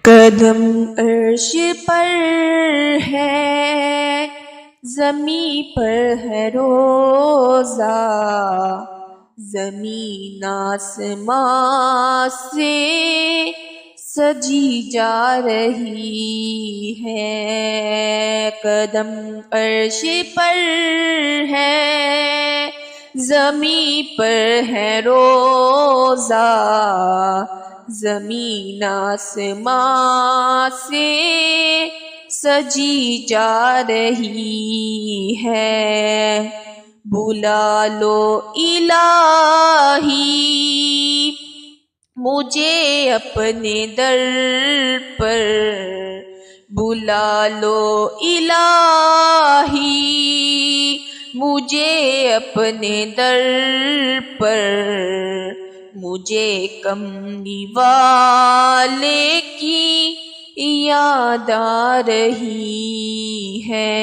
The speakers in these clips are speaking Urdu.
قدم عرش پر ہے، زمیں پر ہے روزہ، زمین آسمان سے سجی جا رہی ہے۔ قدم عرش پر ہے، زمیں پر ہے روزہ، زمین آسمان سے سجی جا رہی ہے۔ بلا لو الہی مجھے اپنے در پر، بلا لو الہی مجھے اپنے در پر، مجھے کملی والے کی یاد آ رہی ہے،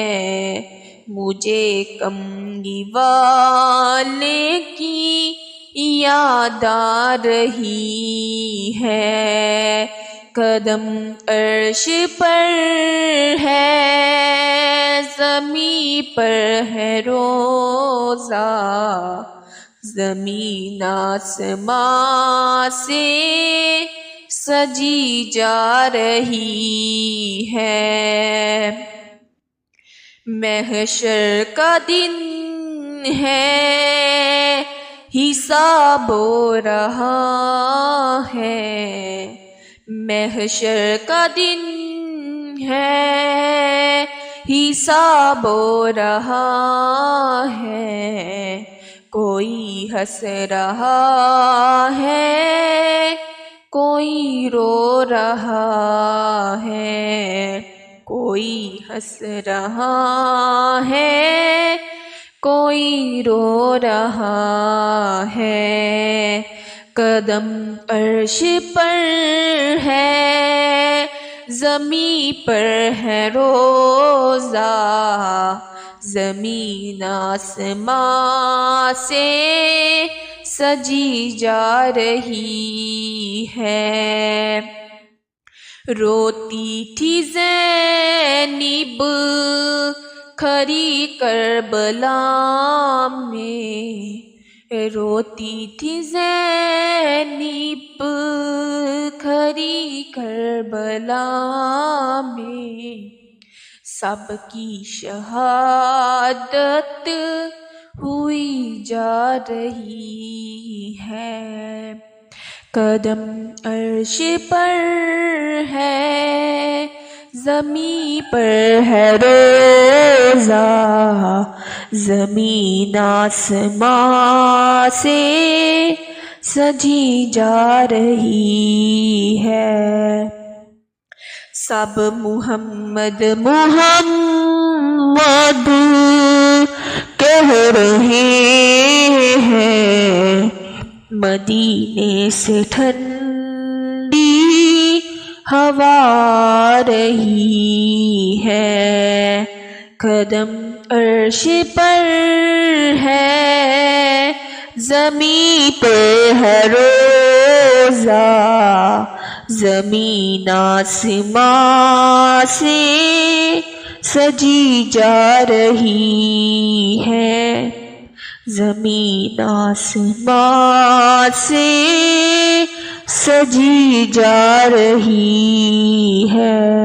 مجھے کملی والے کی یاد آ رہی ہے۔ قدم عرش پر ہے، زمیں پر ہے روزہ، زمین آسمان سے سجی جا رہی ہے۔ محشر کا دن ہے، حساب ہو رہا ہے، محشر کا دن ہے، حساب ہو رہا ہے، کوئی ہنس رہا ہے، کوئی رو رہا ہے، کوئی ہنس رہا ہے، کوئی رو رہا ہے۔ قدم عرش پر ہے، زمیں پر ہے روزہ، زمین آسمان سے سجی جا رہی ہے۔ روتی تھی زینب کھری کربلا میں، روتی تھی زینب کھری کربلا میں، سب کی شہادت ہوئی جا رہی ہے۔ قدم عرش پر ہے، زمیں پر ہے روزہ، زمین آسمان سے سجی جا رہی ہے۔ سب محمد محمد کہہ رہے ہیں، مدینے سے ٹھنڈی ہوا آ رہی ہے۔ قدم عرش پر ہے، زمیں پر ہے روزہ، زمین آسمان سے سجی جا رہی ہے، زمین آسمان سے سجی جا رہی ہے۔